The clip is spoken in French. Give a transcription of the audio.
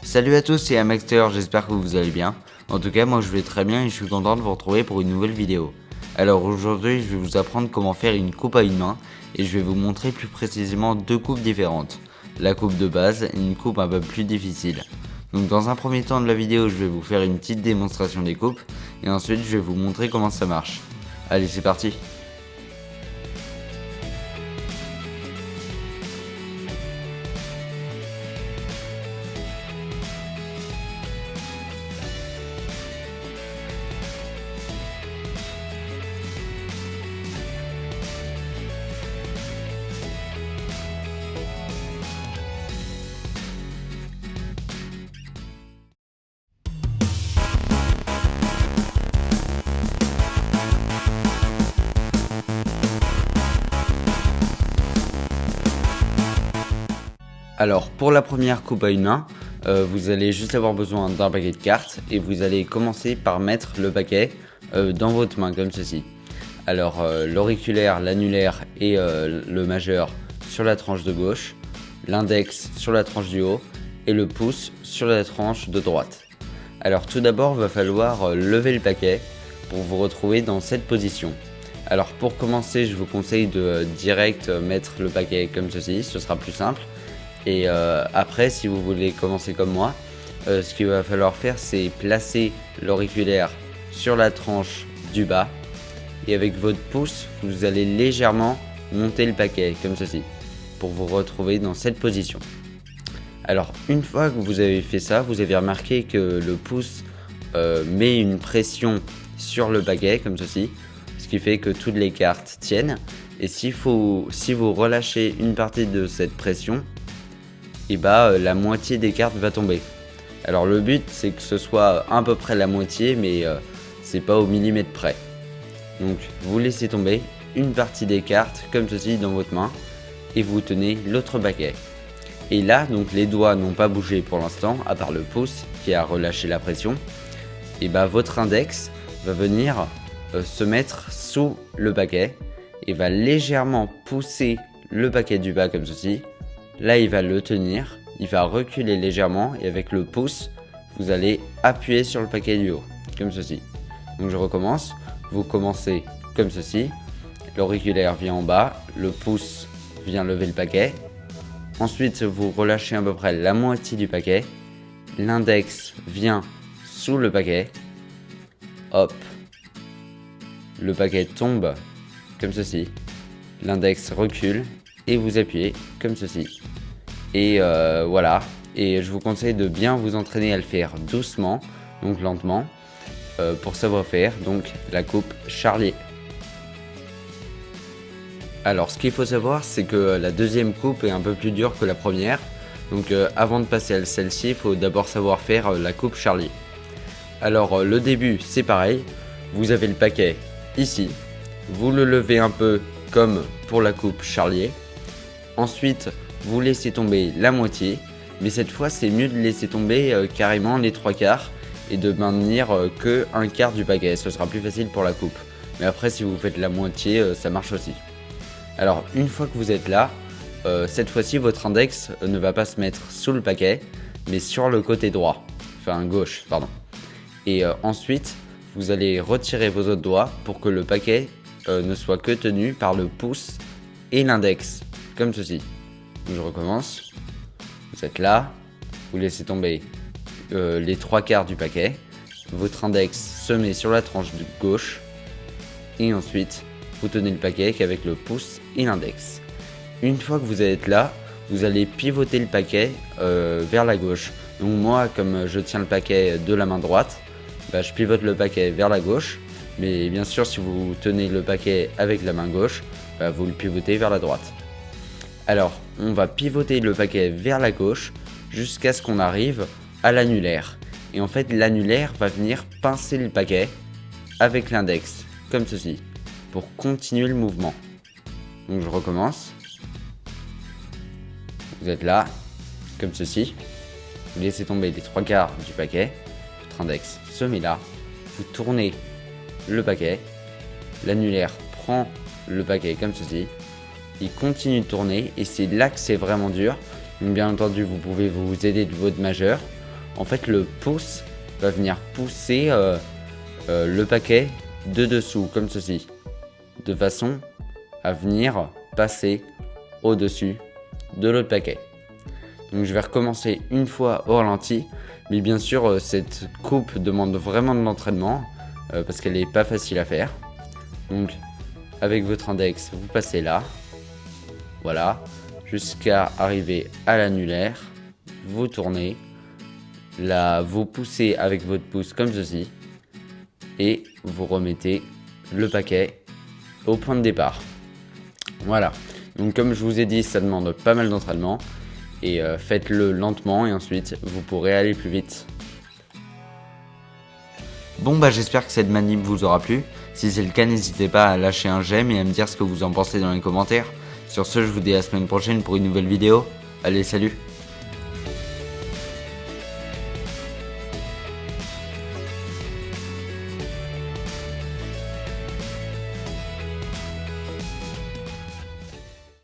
Salut à tous, c'est Amaxter, j'espère que vous allez bien. En tout cas, moi je vais très bien et je suis content de vous retrouver pour une nouvelle vidéo. Alors aujourd'hui, je vais vous apprendre comment faire une coupe à une main et je vais vous montrer plus précisément deux coupes différentes. La coupe de base et une coupe un peu plus difficile. Donc dans un premier temps de la vidéo, je vais vous faire une petite démonstration des coupes et ensuite je vais vous montrer comment ça marche. Allez, c'est parti. Alors pour la première coupe à une main, vous allez juste avoir besoin d'un paquet de cartes et vous allez commencer par mettre le paquet dans votre main comme ceci. Alors l'auriculaire, l'annulaire et le majeur sur la tranche de gauche, l'index sur la tranche du haut et le pouce sur la tranche de droite. Alors tout d'abord, il va falloir lever le paquet pour vous retrouver dans cette position. Alors pour commencer, je vous conseille de direct mettre le paquet comme ceci, ce sera plus simple. Et après, si vous voulez commencer comme moi, ce qu'il va falloir faire, c'est placer l'auriculaire sur la tranche du bas. Et avec votre pouce, vous allez légèrement monter le paquet, comme ceci, pour vous retrouver dans cette position. Alors, une fois que vous avez fait ça, vous avez remarqué que le pouce met une pression sur le paquet, comme ceci, ce qui fait que toutes les cartes tiennent. Et si vous relâchez une partie de cette pression, et la moitié des cartes va tomber. Alors le but c'est que ce soit à peu près la moitié, mais c'est pas au millimètre près. Donc vous laissez tomber une partie des cartes comme ceci dans votre main et vous tenez l'autre paquet. Et là donc les doigts n'ont pas bougé pour l'instant à part le pouce qui a relâché la pression. Et votre index va venir se mettre sous le paquet et va légèrement pousser le paquet du bas comme ceci. Là, il va le tenir, il va reculer légèrement et avec le pouce, vous allez appuyer sur le paquet du haut, comme ceci. Donc je recommence, vous commencez comme ceci, l'auriculaire vient en bas, le pouce vient lever le paquet. Ensuite, vous relâchez à peu près la moitié du paquet, l'index vient sous le paquet, hop, le paquet tombe comme ceci, l'index recule et vous appuyez comme ceci. Et voilà, et je vous conseille de bien vous entraîner à le faire doucement, donc lentement, pour savoir faire donc la coupe charlier. Alors ce qu'il faut savoir, c'est que la deuxième coupe est un peu plus dure que la première, donc avant de passer à celle-ci, il faut d'abord savoir faire la coupe charlier. Alors le début c'est pareil, vous avez le paquet ici, vous le levez un peu comme pour la coupe charlier. Ensuite, vous laissez tomber la moitié, mais cette fois c'est mieux de laisser tomber carrément les 3/4 et de maintenir que un quart du paquet, ce sera plus facile pour la coupe. Mais après si vous faites la moitié, ça marche aussi. Alors une fois que vous êtes là, cette fois-ci votre index ne va pas se mettre sous le paquet, mais sur le côté droit, enfin gauche, pardon. Et ensuite, vous allez retirer vos autres doigts pour que le paquet ne soit que tenu par le pouce et l'index, comme ceci. Donc je recommence, vous êtes là, vous laissez tomber les 3/4 du paquet, votre index se met sur la tranche de gauche et ensuite vous tenez le paquet qu'avec le pouce et l'index. Une fois que vous êtes là, vous allez pivoter le paquet vers la gauche. Donc moi, comme je tiens le paquet de la main droite, je pivote le paquet vers la gauche, mais bien sûr si vous tenez le paquet avec la main gauche, vous le pivotez vers la droite. Alors, on va pivoter le paquet vers la gauche jusqu'à ce qu'on arrive à l'annulaire. Et en fait, l'annulaire va venir pincer le paquet avec l'index, comme ceci, pour continuer le mouvement. Donc je recommence. Vous êtes là, comme ceci. Vous laissez tomber les 3/4 du paquet. Votre index se met là. Vous tournez le paquet. L'annulaire prend le paquet comme ceci. Il continue de tourner et c'est là que c'est vraiment dur. Donc bien entendu, vous pouvez vous aider de votre majeur en fait le pouce va venir pousser le paquet de dessous comme ceci, de façon à venir passer au-dessus de l'autre paquet. Donc je vais recommencer une fois au ralenti, mais bien sûr cette coupe demande vraiment de l'entraînement parce qu'elle n'est pas facile à faire. Donc avec votre index, vous passez là, voilà, jusqu'à arriver à l'annulaire, vous tournez, là vous poussez avec votre pouce comme ceci, et vous remettez le paquet au point de départ. Voilà, donc comme je vous ai dit, ça demande pas mal d'entraînement, et faites-le lentement et ensuite vous pourrez aller plus vite. Bon bah j'espère que cette manip vous aura plu. Si c'est le cas, n'hésitez pas à lâcher un j'aime et à me dire ce que vous en pensez dans les commentaires. Sur ce, je vous dis à la semaine prochaine pour une nouvelle vidéo. Allez, salut!